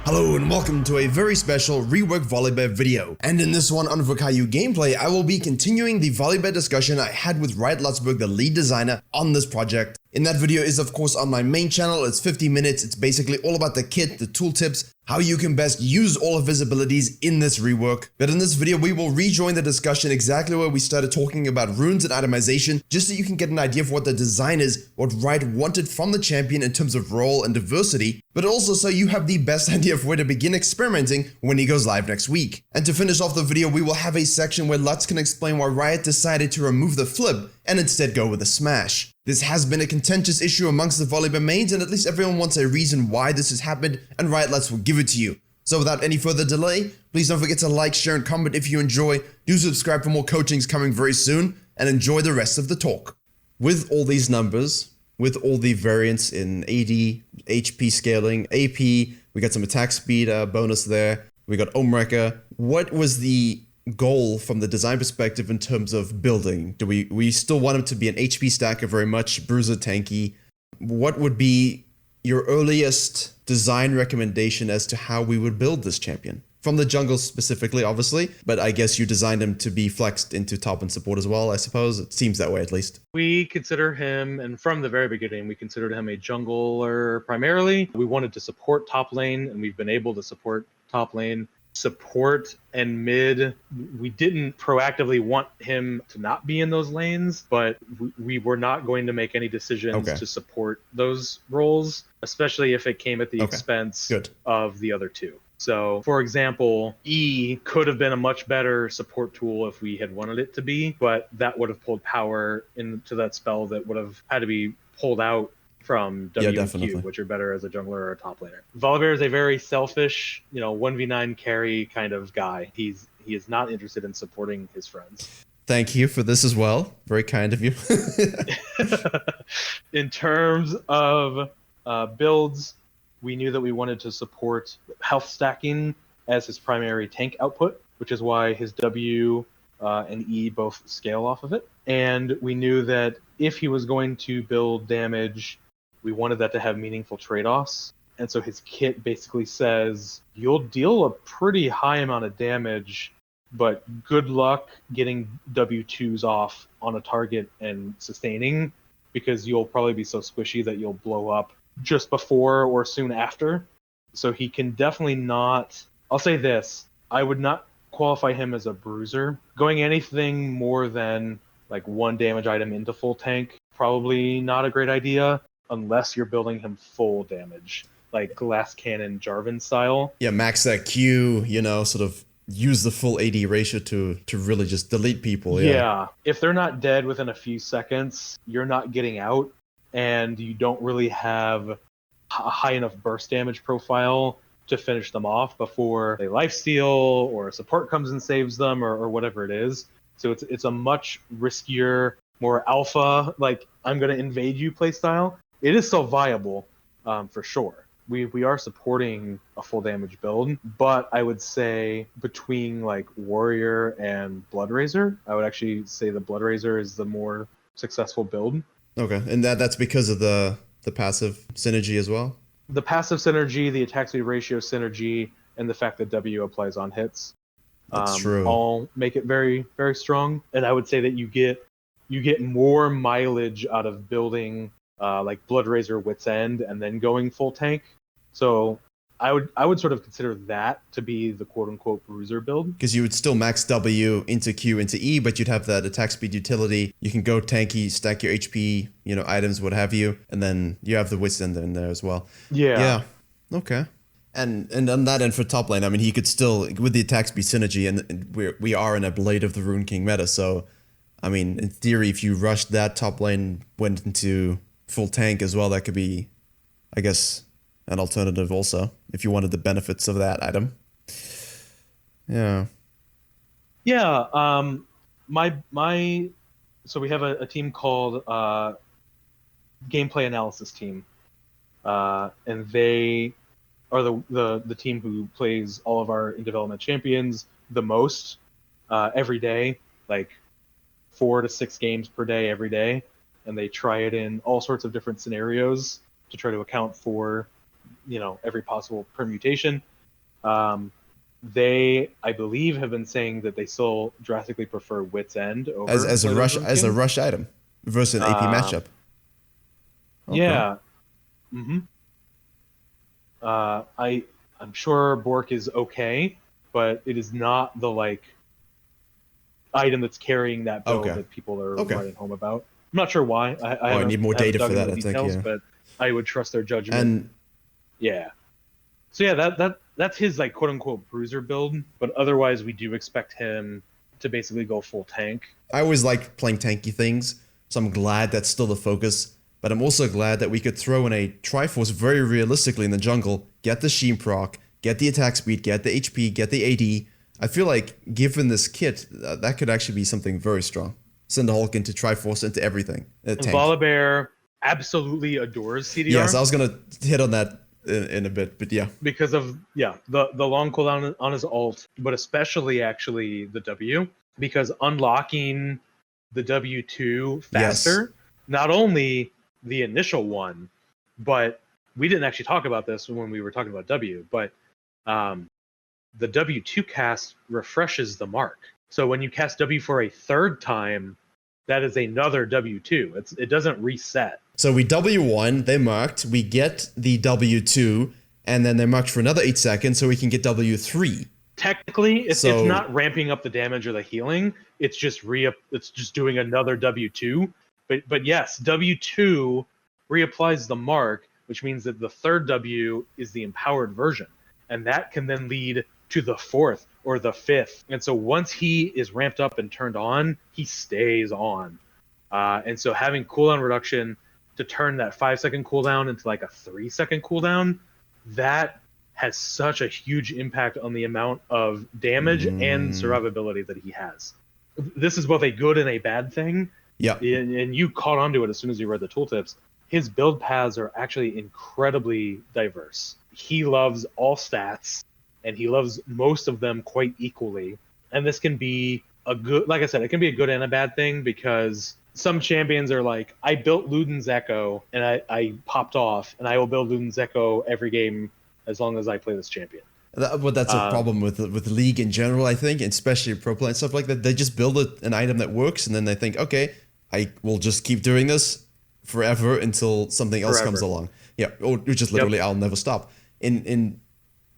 Hello and welcome to a very special Rework VOLIBEAR video. And in this one on Virkayu gameplay, I will be continuing the VOLIBEAR discussion I had with Riot Lutzburg, the lead designer on this project. In that video is of course on my main channel. It's 50 minutes. It's basically all about the kit, the tooltips, how you can best use all of his abilities in this rework. But in this video, we will rejoin the discussion exactly where we started talking about runes and itemization, just so you can get an idea of what the design is, what Riot wanted from the champion in terms of role and diversity, but also so you have the best idea of where to begin experimenting when he goes live next week. And to finish off the video, we will have a section where Lutz can explain why Riot decided to remove the flip and instead go with a smash. This has been a contentious issue amongst the VOLIBEAR mains, and at least everyone wants a reason why this has happened, and Riot Lutz will give it to you. So without any further delay, please don't forget to like, share, and comment if you enjoy. Do subscribe for more coachings coming very soon, and enjoy the rest of the talk. With all these numbers, with all the variants in AD, HP scaling, AP, we got some attack speed bonus there, we got Omrecker. What was the goal from the design perspective in terms of building? Do we still want him to be an HP stacker, very much bruiser tanky? What would be your earliest design recommendation as to how we would build this champion? From the jungle specifically, obviously, but I guess you designed him to be flexed into top and support as well, I suppose. It seems that way at least. We consider him, and from the very beginning, we considered him a jungler primarily. We wanted to support top lane, and we've been able to support top lane. Support and mid, we didn't proactively want him to not be in those lanes, but we were not going to make any decisions to support those roles, especially if it came at the expense of the other two. So, for example, E could have been a much better support tool if we had wanted it to be, but that would have pulled power into that spell that would have had to be pulled out from W and Q, which are better as a jungler or a top laner. VOLIBEAR is a very selfish, 1v9 carry kind of guy. He is not interested in supporting his friends. Thank you for this as well. Very kind of you. In terms of builds, we knew that we wanted to support health stacking as his primary tank output, which is why his W and E both scale off of it. And we knew that if he was going to build damage, we wanted that to have meaningful trade-offs. And so his kit basically says, you'll deal a pretty high amount of damage, but good luck getting W2s off on a target and sustaining, because you'll probably be so squishy that you'll blow up just before or soon after. So he can definitely not... I'll say this, I would not qualify him as a bruiser. Going anything more than like one damage item into full tank, probably not a great idea, unless you're building him full damage, like Glass Cannon Jarvan style. Yeah, max that Q, sort of use the full AD ratio to really just delete people. Yeah, if they're not dead within a few seconds, you're not getting out, and you don't really have a high enough burst damage profile to finish them off before they lifesteal or a support comes and saves them or whatever it is. So it's a much riskier, more alpha, like I'm going to invade you playstyle. It is still viable, for sure. We are supporting a full damage build, but I would say between like Warrior and Bloodraiser, I would actually say the Bloodraiser is the more successful build. Okay, and that's because of the passive synergy as well? The passive synergy, the attack speed ratio synergy, and the fact that W applies on hits. That's true. All make it very, very strong. And I would say that you get more mileage out of building like Bloodraiser Wit's End and then going full tank. So I would sort of consider that to be the quote unquote bruiser build. Because you would still max W into Q into E, but you'd have that attack speed utility. You can go tanky, stack your HP, items, what have you, and then you have the Wit's End in there as well. Yeah. Okay. And on that end for top lane, I mean, he could still, with the attack speed synergy, and we are in a Blade of the Rune King meta, so, I mean, in theory, if you rushed that top lane, went into full tank as well, that could be, I guess, an alternative also, if you wanted the benefits of that item. Yeah. Yeah, so we have a team called Gameplay Analysis Team, and they are the team who plays all of our in development champions the most every day, like 4 to 6 games per day every day, and they try it in all sorts of different scenarios to try to account for every possible permutation. They, I believe, have been saying that they still drastically prefer Wit's End over as a rush item versus an AP matchup. Okay. Yeah. Mm-hmm. I'm sure Bork is okay, but it is not the item that's carrying that build that people are writing home about. I'm not sure why. I need more data for that. I think, but I would trust their judgment. And yeah. So yeah, that's his quote unquote bruiser build, but otherwise we do expect him to basically go full tank. I always like playing tanky things, so I'm glad that's still the focus. But I'm also glad that we could throw in a Triforce very realistically in the jungle, get the Sheen proc, get the attack speed, get the HP, get the AD. I feel like given this kit, that could actually be something very strong. Send the Hulk into Triforce, into everything. Volibear absolutely adores CDR. Yes, I was going to hit on that in a bit, but yeah. Because of, the long cooldown on his ult, but especially actually the W, because unlocking the W2 faster, not only the initial one, but we didn't actually talk about this when we were talking about W, but the W2 cast refreshes the mark. So when you cast W for a third time, that is another W2. It doesn't reset. So we W1, they marked, we get the W2, and then they marked for another 8 seconds so we can get W3. Technically, it's not ramping up the damage or the healing. It's just doing another W2. But yes, W2 reapplies the mark, which means that the third W is the empowered version. And that can then lead to the fourth or the fifth. And so once he is ramped up and turned on, he stays on. And so having cooldown reduction to turn that 5-second cooldown into a 3-second cooldown, that has such a huge impact on the amount of damage and survivability that he has. This is both a good and a bad thing. Yeah. And you caught on to it as soon as you read the tooltips. His build paths are actually incredibly diverse. He loves all stats, and he loves most of them quite equally. And this can be a good, like I said, it can be a good and a bad thing, because some champions are like, I built Luden's Echo and I popped off, and I will build Luden's Echo every game as long as I play this champion. But that's a problem with the league in general, I think, and especially pro play and stuff like that. They just build an item that works, and then they think, okay, I will just keep doing this forever until something else comes along. Yeah, or just literally, I'll never stop. In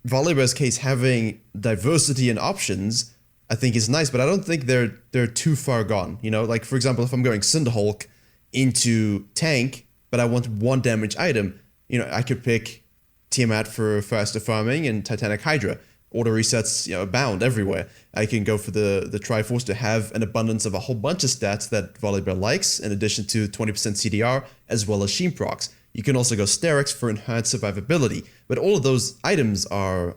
Volibear's case, having diversity and options, I think is nice, but I don't think they're too far gone. For example, if I'm going Cinderhulk into tank, but I want 1 damage item, I could pick Tiamat for faster farming and Titanic Hydra. Auto resets, abound everywhere. I can go for the Triforce to have an abundance of a whole bunch of stats that Volibear likes, in addition to 20% CDR, as well as Sheen procs. You can also go Sterix for enhanced survivability, but all of those items are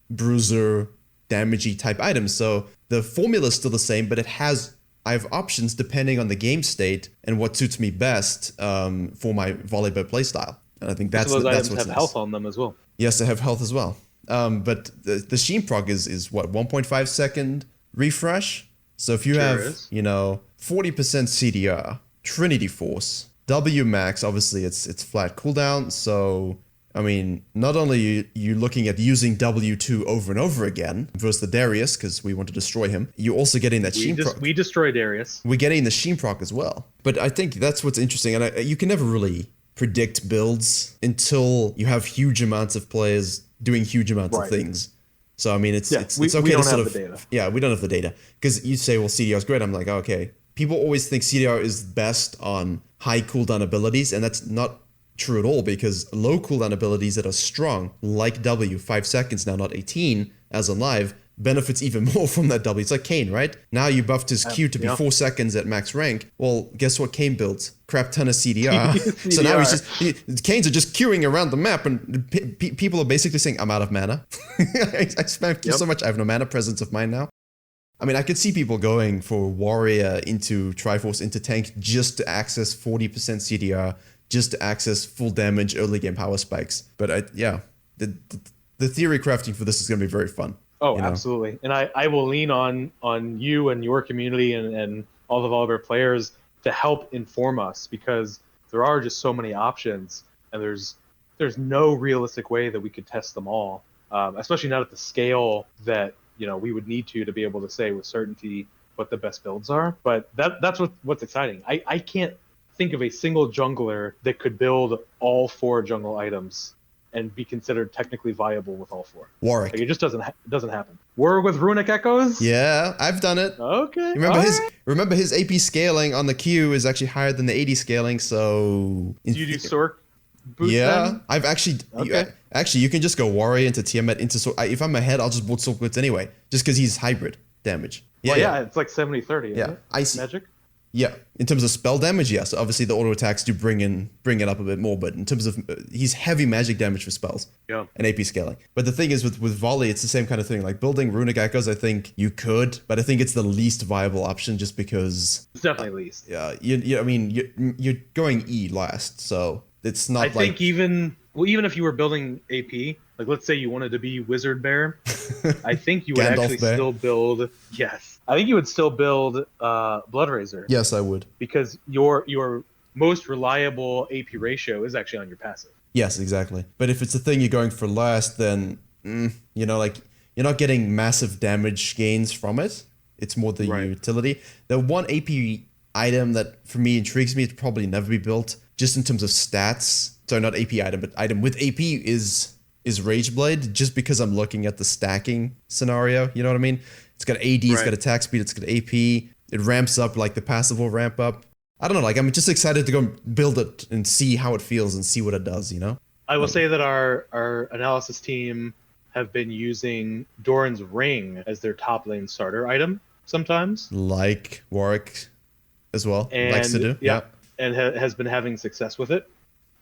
bruiser, damagey type items, so the formula is still the same, but I have options depending on the game state and what suits me best for my Volibear playstyle. And I think that's those items what's have nice. Health on them as well. Yes, they have health as well. But the Sheen proc is what, 1.5 second refresh? So if you have, 40% CDR, Trinity Force, W max, obviously it's flat cooldown, so I mean, not only are you looking at using W2 over and over again versus the Darius, because we want to destroy him, you're also getting that Sheen proc. We destroy Darius. We're getting the Sheen proc as well. But I think that's what's interesting, and you can never really predict builds until you have huge amounts of players doing huge amounts of things. So I mean, it's okay we to don't sort have of the data. Yeah, we don't have the data, because you say, well, CDR is great. I'm like, okay. People always think CDR is best on high cooldown abilities, and that's not true at all, because low cooldown abilities that are strong, like W, 5 seconds now, not 18, as on live, benefits even more from that W. It's like Kane, right? Now you buffed his Q to be 4 seconds at max rank. Well, guess what Kane builds? Crap ton of CDR. So now Kanes are just queuing around the map, and people are basically saying, I'm out of mana. I spam Q so much, I have no mana, presence of mind now. I mean, I could see people going for Warrior into Triforce into tank just to access 40% CDR, just to access full damage early game power spikes. But the theory crafting for this is going to be very fun. Oh, absolutely. And I will lean on you and your community and all the Volibear players to help inform us, because there are just so many options, and there's no realistic way that we could test them all. especially not at the scale that we would need to be able to say with certainty what the best builds are. But that's what's exciting. I can't think of a single jungler that could build all 4 jungle items and be considered technically viable with all 4. Warwick. Like, it just doesn't happen. Warwick with runic echoes? Yeah, I've done it. Okay. Remember his AP scaling on the Q is actually higher than the AD scaling, so... Do you do Sork boost Yeah, then? I've actually... Okay. Actually, you can just go Warrior into Tiamat into Sork. If I'm ahead, I'll just boot Sork Boots anyway, just because he's hybrid damage. Yeah, it's like 70-30, isn't it? I see. Magic? Yeah, in terms of spell damage, yes. Obviously, the auto attacks do bring it up a bit more, but in terms of he's heavy magic damage for spells, and AP scaling. But the thing is, with volley, it's the same kind of thing. Like building runic echoes, I think you could, but I think it's the least viable option, just because. It's definitely least. Yeah, I mean, you're going E last, so it's not. I think even if you were building AP, like let's say you wanted to be Wizard Bear, I think you would actually still build. Yes. I think you would still build Bloodrazor. Yes, I would. Because your most reliable AP ratio is actually on your passive. Yes, exactly. But if it's a thing you're going for last, then like you're not getting massive damage gains from it. It's more the utility. The one AP item that for me intrigues me to probably never be built, just in terms of stats. Sorry, not AP item, but item with AP is Rageblade, just because I'm looking at the stacking scenario. You know what I mean? It's got AD, it's got attack speed, it's got AP. It ramps up, like the passive will ramp up. I don't know, like I'm just excited to go build it and see how it feels and see what it does, I will say that our analysis team have been using Doran's Ring as their top lane starter item sometimes. Like Warwick as well, likes to do. Yeah, and has been having success with it.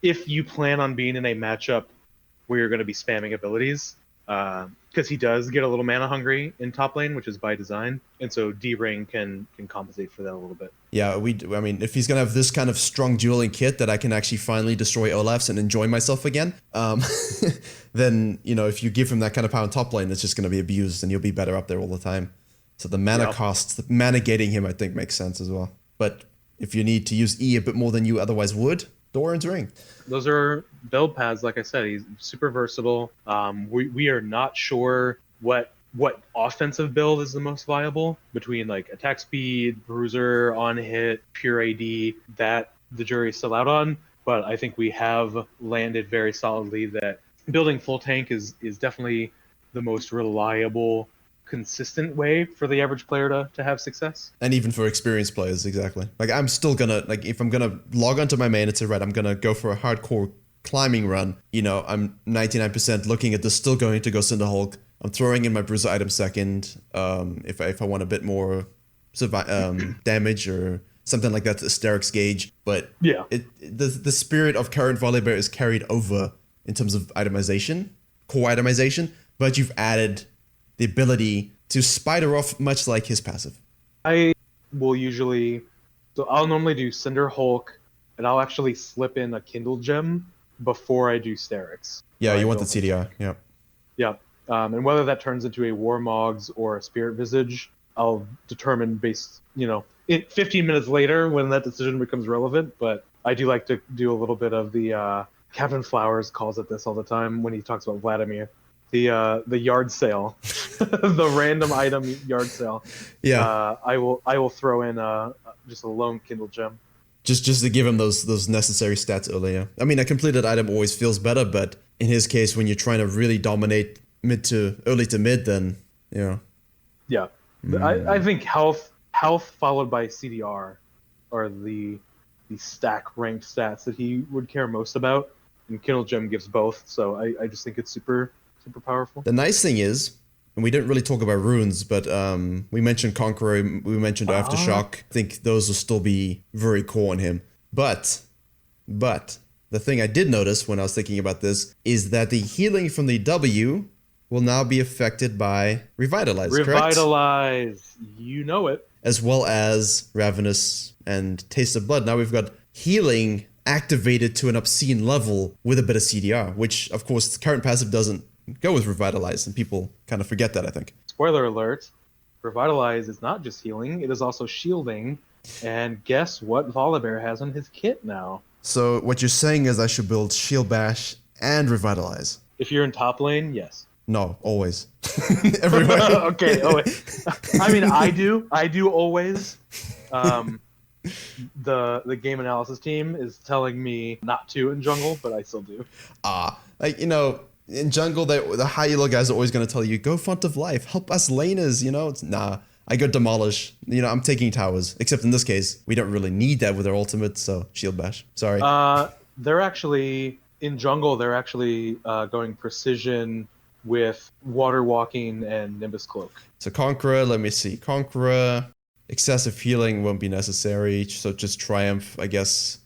If you plan on being in a matchup where you're going to be spamming abilities, because he does get a little mana hungry in top lane, which is by design, and so D-Ring can compensate for that a little bit. Yeah, I mean, if he's gonna have this kind of strong dueling kit that I can actually finally destroy Olaf's and enjoy myself again, then if you give him that kind of power in top lane, it's just gonna be abused, and you'll be better up there all the time. So the mana costs, the mana gating him, I think makes sense as well. But if you need to use E a bit more than you otherwise would, Doran's Ring. Those are build paths, like I said. He's super versatile. We are not sure what offensive build is the most viable between like attack speed, bruiser, on hit, pure AD. That the jury's still out on, but I think we have landed very solidly that building full tank is definitely the most reliable, consistent way for the average player to have success. And even for experienced players, exactly. Like I'm still gonna, like if I'm gonna log onto my main and say, right, I'm gonna go for a hardcore climbing run, I'm 99% looking at this, still going to go Cinderhulk. I'm throwing in my bruiser item second, if I want a bit more damage or something like that to Asterix gauge. But yeah, the spirit of current Volibear is carried over in terms of itemization, core itemization, but you've added the ability to spider off, much like his passive. I will I'll normally do Cinderhulk, and I'll actually slip in a Kindle Gem before I do Sterix. Yeah, you want the CDR, yeah. Yeah, and whether that turns into a Warmogs or a Spirit Visage, I'll determine based, 15 minutes later when that decision becomes relevant, but I do like to do a little bit of the, Captain Flowers calls it this all the time when he talks about Vladimir. The yard sale, the random item yard sale. Yeah, I will throw in just a lone Kindle Gem. Just to give him those necessary stats earlier. I mean, a completed item always feels better, but in his case, when you're trying to really dominate early to mid, then Yeah, I think health followed by CDR are the stack ranked stats that he would care most about, and Kindle Gem gives both. So I just think it's super powerful. The nice thing is, and we didn't really talk about runes, but we mentioned Conqueror, we mentioned Aftershock. I think those will still be very core on him. But the thing I did notice when I was thinking about this is that the healing from the W will now be affected by Revitalize, Revitalize, correct? You know it. As well as Ravenous and Taste of Blood. Now we've got healing activated to an obscene level with a bit of CDR, which of course the current passive doesn't go with Revitalize, and people kind of forget that, I think. Spoiler alert, Revitalize is not just healing, it is also shielding, and guess what Volibear has on his kit now? So what you're saying is I should build Shield Bash and Revitalize. If you're in top lane, yes. No, always. Everywhere. Okay. I mean, I do always. The game analysis team is telling me not to in jungle, but I still do. Like, you know, in jungle, the high elo guys are always going to tell you, go font of life, help us laners, you know? It's, nah, I go demolish. You know, I'm taking towers. Except in this case, we don't really need that with our ultimate, so shield bash. Sorry. They're actually, in jungle, they're actually going precision with water walking and Nimbus Cloak. So Conqueror, let me see. Conqueror, excessive healing won't be necessary, so just Triumph, I guess,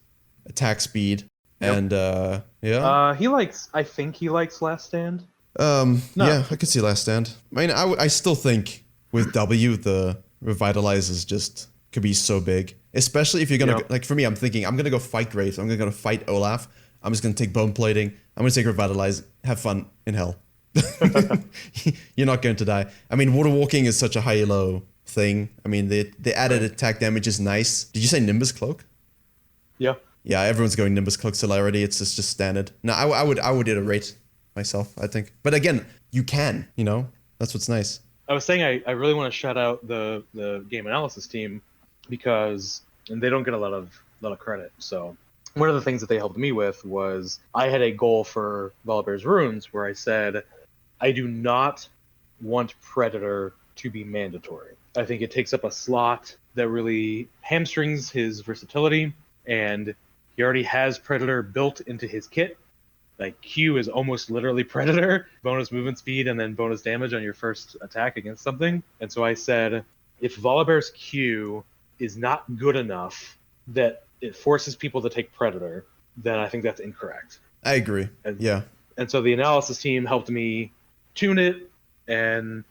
attack speed. And yeah. I think he likes Last Stand. No. No. Yeah, I could see Last Stand. I mean, I still think with W, the Revitalize is just could be so big. Especially if you're gonna like for me, I'm thinking I'm gonna go fight Graves, I'm gonna go fight Olaf, I'm just gonna take Bone Plating, I'm gonna take Revitalize, have fun in hell. You're not going to die. I mean, water walking is such a high elo thing. I mean, the added attack damage is nice. Did you say Nimbus Cloak? Yeah. Yeah, everyone's going Nimbus Cloak celerity. It's just standard. No, I would iterate myself, I think. But again, you can, you know? That's what's nice. I was saying I really want to shout out the game analysis team because they don't get a lot of credit. So one of the things that they helped me with was I had a goal for Volibear's Runes where I said I do not want Predator to be mandatory. I think it takes up a slot that really hamstrings his versatility, and he already has Predator built into his kit. Like, Q is almost literally Predator, bonus movement speed and then bonus damage on your first attack against something. And so I said, if Volibear's Q is not good enough that it forces people to take Predator, then I think that's incorrect. I agree. Yeah. And so the analysis team helped me tune it and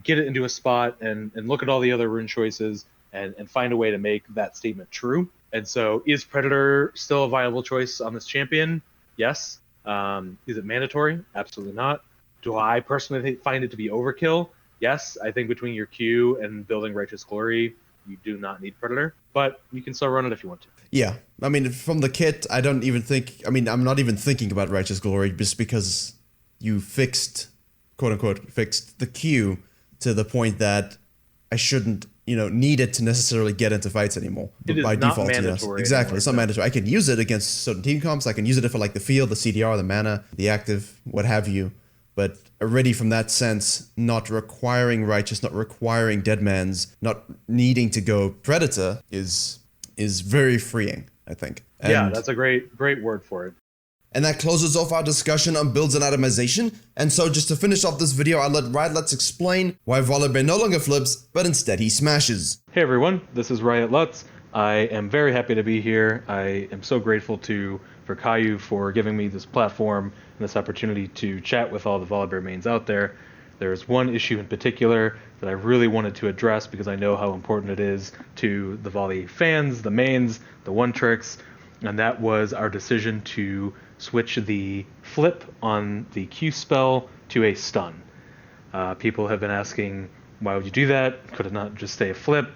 get it into a spot and look at all the other rune choices and find a way to make that statement true. And so is Predator still a viable choice on this champion? Yes. Is it mandatory? Absolutely not. Do I personally find it to be overkill? Yes. I think between your Q and building Righteous Glory, you do not need Predator, but you can still run it if you want to. Yeah. I mean, from the kit, I don't even think, I mean, I'm not even thinking about Righteous Glory just because you fixed, quote unquote, fixed the Q to the point that I shouldn't, you know, need it to necessarily get into fights anymore. It is by not default, mandatory. Yes. Exactly. Anymore, it's not mandatory. I can use it against certain team comps. I can use it for like the field, the CDR, the mana, the active, what have you. But already from that sense, not requiring Righteous, not requiring Deadman's, not needing to go Predator is very freeing, I think. And yeah, that's a great word for it. And that closes off our discussion on builds and itemization. And so just to finish off this video, I'll let Riot Lutz explain why Volibear no longer flips, but instead he smashes. Hey everyone, this is Riot Lutz. I am very happy to be here. I am so grateful to Virkayu for giving me this platform and this opportunity to chat with all the Volibear mains out there. There's one issue in particular that I really wanted to address because I know how important it is to the Volley fans, the mains, the one tricks, and that was our decision to switch the flip on the Q spell to a stun. People have been asking, why would you do that? Could it not just stay a flip?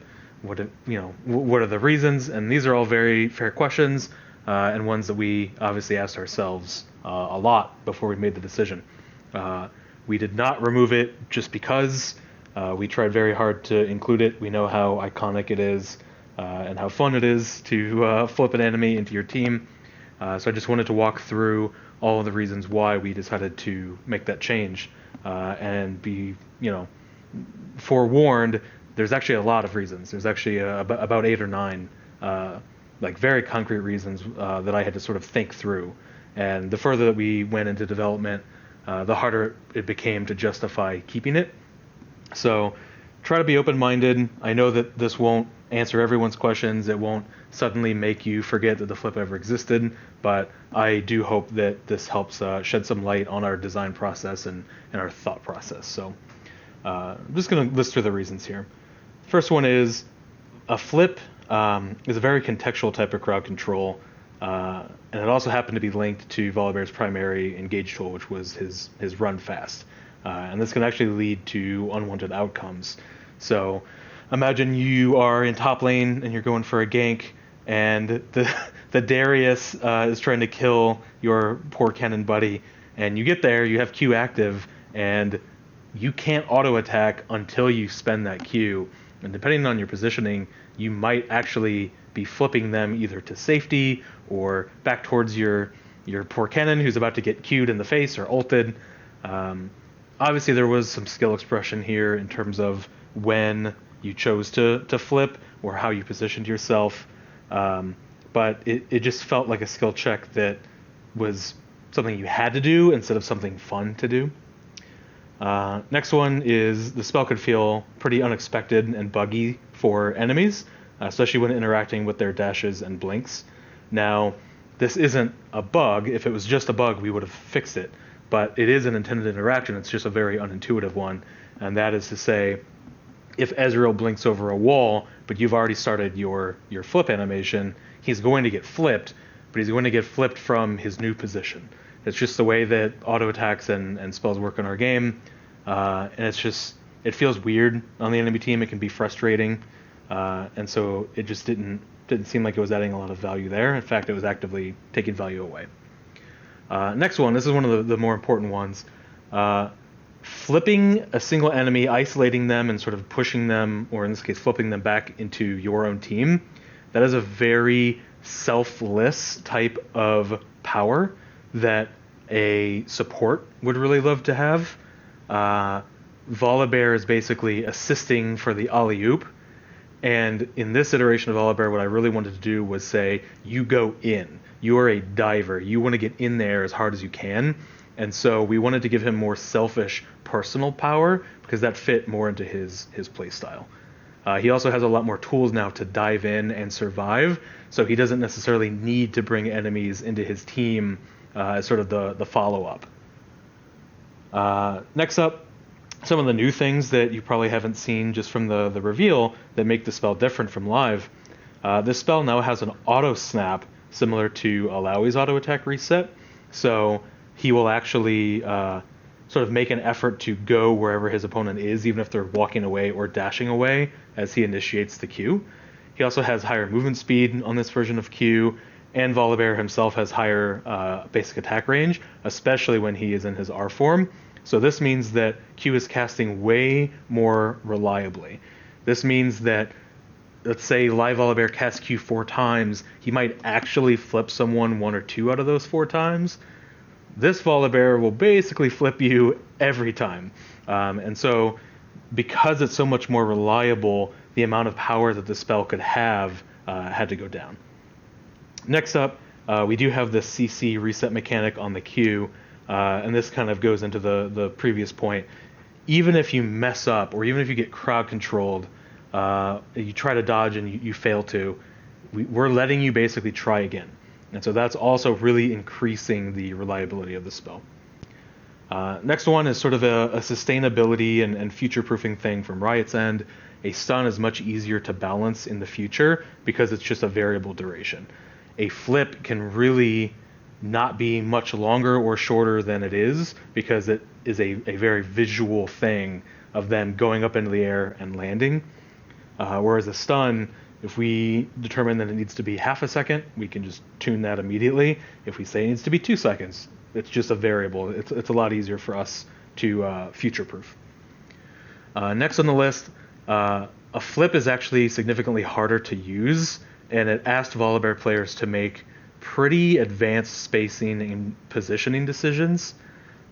What are the reasons? And these are all very fair questions and ones that we obviously asked ourselves a lot before we made the decision. We did not remove it just because. We tried very hard to include it. We know how iconic it is and how fun it is to flip an enemy into your team. So I just wanted to walk through all of the reasons why we decided to make that change and be, forewarned. There's actually a lot of reasons. There's actually about 8 or 9, like very concrete reasons that I had to sort of think through. And the further that we went into development, the harder it became to justify keeping it. So try to be open-minded. I know that this won't answer everyone's questions. It won't suddenly make you forget that the flip ever existed, but I do hope that this helps shed some light on our design process and our thought process. So I'm just going to list through the reasons here. First one is a flip is a very contextual type of crowd control, and it also happened to be linked to Volibear's primary engage tool, which was his run fast. And this can actually lead to unwanted outcomes. So imagine you are in top lane and you're going for a gank, and the Darius is trying to kill your poor cannon buddy, and you get there, you have Q active, and you can't auto attack until you spend that Q. And depending on your positioning, you might actually be flipping them either to safety or back towards your poor cannon who's about to get Q'd in the face or ulted. Obviously, there was some skill expression here in terms of when you chose to flip or how you positioned yourself. But it just felt like a skill check that was something you had to do instead of something fun to do. Next one is the spell could feel pretty unexpected and buggy for enemies, especially when interacting with their dashes and blinks. Now, this isn't a bug. If it was just a bug, we would have fixed it. But it is an intended interaction. It's just a very unintuitive one. And that is to say, if Ezreal blinks over a wall, but you've already started your flip animation, he's going to get flipped, but he's going to get flipped from his new position. It's just the way that auto attacks and spells work in our game. And it feels weird on the enemy team. It can be frustrating. And so it just didn't seem like it was adding a lot of value there. In fact, it was actively taking value away. Next one, this is one of the more important ones. Flipping a single enemy, isolating them, and sort of pushing them, or in this case, flipping them back into your own team, that is a very selfless type of power that a support would really love to have. Volibear is basically assisting for the alley-oop, and in this iteration of Volibear, what I really wanted to do was say, you go in. You are a diver. You want to get in there as hard as you can. And so we wanted to give him more selfish personal power because that fit more into his play style. He also has a lot more tools now to dive in and survive, so he doesn't necessarily need to bring enemies into his team as sort of the follow-up. Next up, some of the new things that you probably haven't seen just from the reveal that make the spell different from live. This spell now has an auto snap similar to Alawi's auto attack reset, so he will actually sort of make an effort to go wherever his opponent is, even if they're walking away or dashing away as he initiates the Q. He also has higher movement speed on this version of Q, and Volibear himself has higher basic attack range, especially when he is in his R form. So this means that Q is casting way more reliably. This means that, let's say live Volibear casts Q 4 times, he might actually flip someone 1 or 2 out of those 4 times. This Volibear will basically flip you every time. And so because it's so much more reliable, the amount of power that the spell could have had to go down. Next up, we do have the CC reset mechanic on the Q, and this kind of goes into the previous point. Even if you mess up, or even if you get crowd controlled, you try to dodge and you fail to, we're letting you basically try again. And so that's also really increasing the reliability of the spell. Next one is sort of a sustainability and future-proofing thing from Riot's end. A stun is much easier to balance in the future because it's just a variable duration. A flip can really not be much longer or shorter than it is because it is a very visual thing of them going up into the air and landing. Whereas a stun, if we determine that it needs to be half a second, we can just tune that immediately. If we say it needs to be 2 seconds, it's just a variable. It's a lot easier for us to future-proof. Next on the list, a flip is actually significantly harder to use, and it asked Volibear players to make pretty advanced spacing and positioning decisions.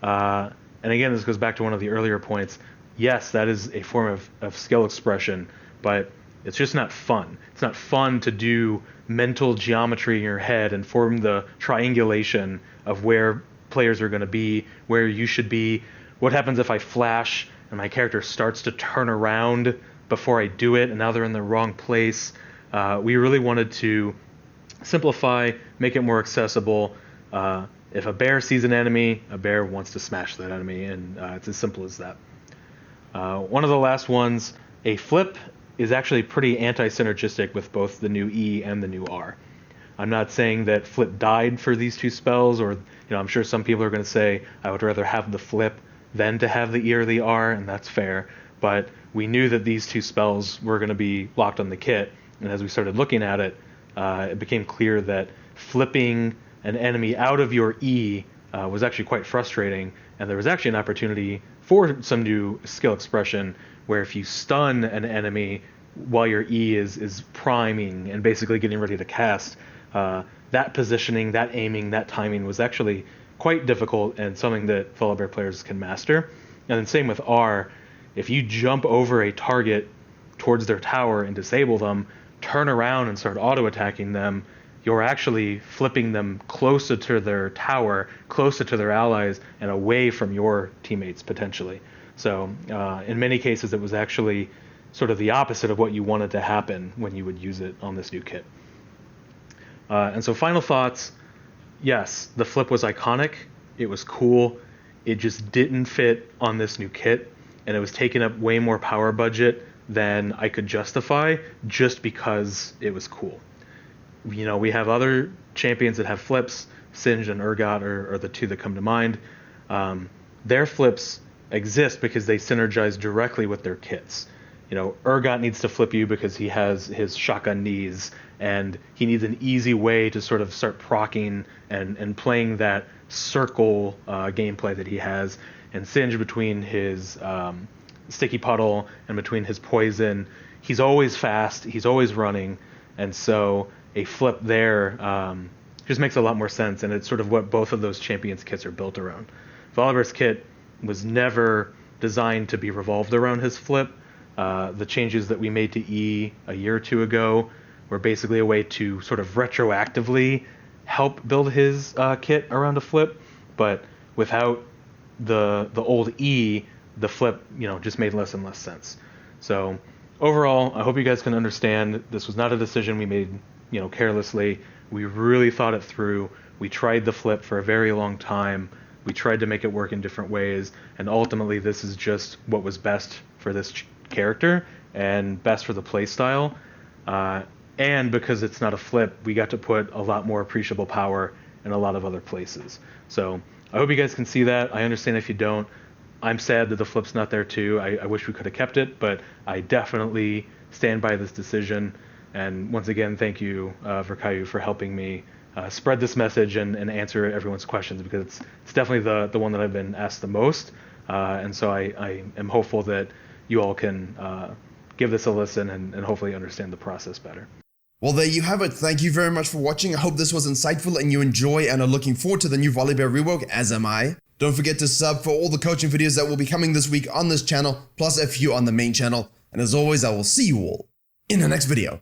And again, this goes back to one of the earlier points. Yes, that is a form of skill expression, but it's just not fun. It's not fun to do mental geometry in your head and form the triangulation of where players are going to be, where you should be. What happens if I flash and my character starts to turn around before I do it, and now they're in the wrong place? We really wanted to simplify, make it more accessible. If a bear sees an enemy, a bear wants to smash that enemy, and it's as simple as that. One of the last ones, a flip is actually pretty anti-synergistic with both the new E and the new R. I'm not saying that flip died for these two spells, or I'm sure some people are going to say I would rather have the flip than to have the E or the R, and that's fair. But we knew that these two spells were going to be locked on the kit, and as we started looking at it, it became clear that flipping an enemy out of your E was actually quite frustrating, and there was actually an opportunity for some new skill expression where if you stun an enemy while your E is priming and basically getting ready to cast, that positioning, that aiming, that timing was actually quite difficult and something that Volibear players can master. And then same with R, if you jump over a target towards their tower and disable them, turn around and start auto-attacking them, you're actually flipping them closer to their tower, closer to their allies, and away from your teammates potentially. So in many cases it was actually sort of the opposite of what you wanted to happen when you would use it on this new kit. And so final thoughts, yes, the flip was iconic, it was cool, it just didn't fit on this new kit, and it was taking up way more power budget than I could justify just because it was cool. You know, we have other champions that have flips. Singed and Urgot are the two that come to mind. Their flips exist because they synergize directly with their kits. You know, Urgot needs to flip you because he has his shotgun knees, and he needs an easy way to sort of start proccing and playing that circle gameplay that he has. And Singed, between his sticky puddle and between his poison, he's always fast, he's always running, and so a flip there just makes a lot more sense, and it's sort of what both of those champions kits are built around. Volibear's kit was never designed to be revolved around his flip. The changes that we made to E a year or two ago were basically a way to sort of retroactively help build his kit around a flip, but without the old E, the flip, you know, just made less and less sense. So overall, I hope you guys can understand this was not a decision we made, you know, carelessly. We really thought it through. We tried the flip for a very long time. We tried to make it work in different ways, and ultimately this is just what was best for this character and best for the playstyle. And because it's not a flip, we got to put a lot more appreciable power in a lot of other places. So I hope you guys can see that. I understand if you don't. I'm sad that the flip's not there too. I wish we could have kept it, but I definitely stand by this decision. And once again, thank you, Virkayu, for helping me spread this message and answer everyone's questions, because it's definitely the one that I've been asked the most. And so I am hopeful that you all can give this a listen and hopefully understand the process better. Well, there you have it. Thank you very much for watching. I hope this was insightful and you enjoy and are looking forward to the new VOLIBEAR rework, as am I. Don't forget to sub for all the coaching videos that will be coming this week on this channel, plus a few on the main channel. And as always, I will see you all in the next video.